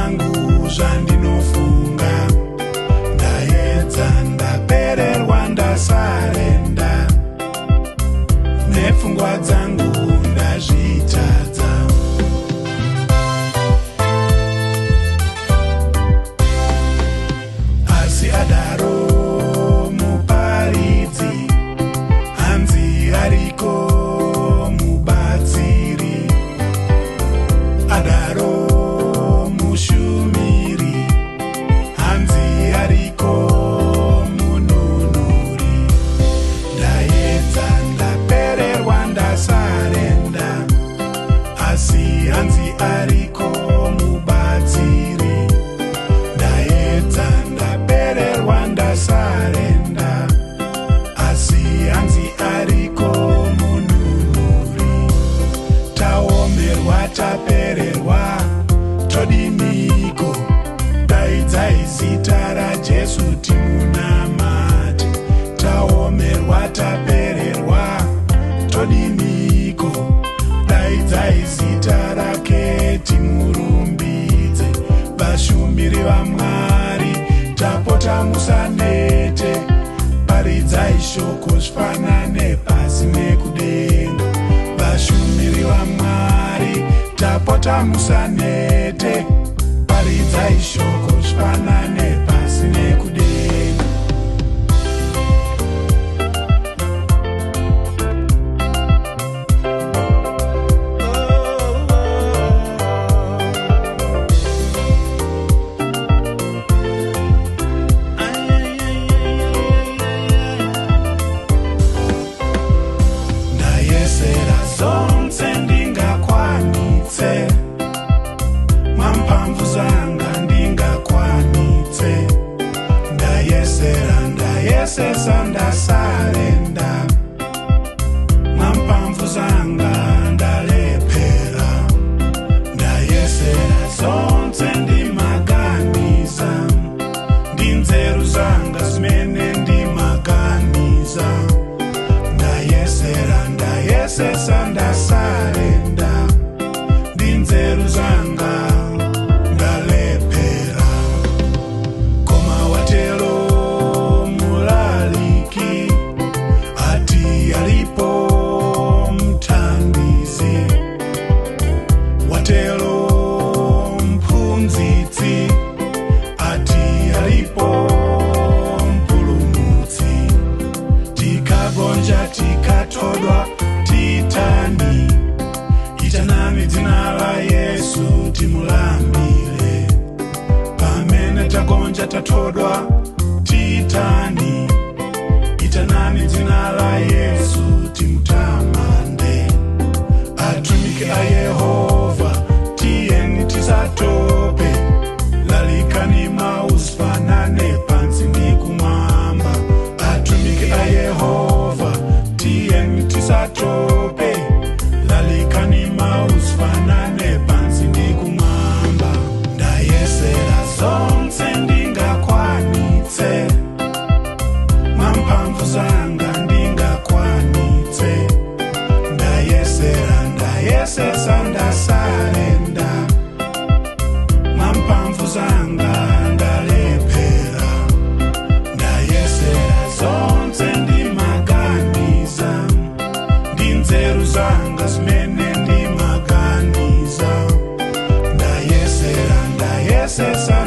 zvangu zvandinofunga, ndaedza ndapererwa ndasarenda, nepfungwa dzangu ndazvitadza. Asi adaro muparidzi, hanzi ariko mubatsiri, adaro mushumiri, hanzi ariko mununuri. Ndaedza ndapererwa ndasarenda, asi hanzi ariko mubatsiri. Ndaedza ndapererwa ndasarenda, asi hanzi ariko mununuri. Taomerwa tapererwa todimiko, daidzai zita raJesu timunamate. Taomerwa tapererwa todimiko, daidzai zita rake timurumbidze. Vashumiri vaMwari tapota musanete, paridzai shoko zvifanane pasi nekudenga. Vashumiri vaMwari tapota musanete, paridzai shoko zvifanane pasi nekudenga. Ndayesera zonse ndingakwanitse, mwamphamvu zanga ndingakwanitse. Ndayesera ndayesesa ndasarenda, mwamphamvu zanga ndalephera. Ndayesera zonse ndimaganiza, ndinzeru zanga zimene ndimaganiza. Ndayesera ndayesesa ndasarenda, ndinzeru zanga ndalephera. Koma watero mulaliki, ati alipo mthandizi. Watero mphunzitsi, ati alipo mpulumutsi. Tikagonja tikatodwa titani, itanani dzina la Yesu timulambire. Pamene tagonja tatodwa titani, itanani dzina la Yesu timutamande. Atumiki a Yehova tiyeni tisatope, lalikani mausfanane pansi ndi kumwamba. Atumiki a Yehova tiyeni tisatope, lalikani mausfanane pansi ndi kumwamba. Ndayesera zonse ndingakwanitse, mwamphamvu zanga ndingakwanitse. Ndayesera ndayesesa ndasarenda, mwamphamvu zanga ndalephera. Ndayesera zonse ndimaganiza, ndinzeru zanga zimene ndimaganiza. Ndayesera ndayesesa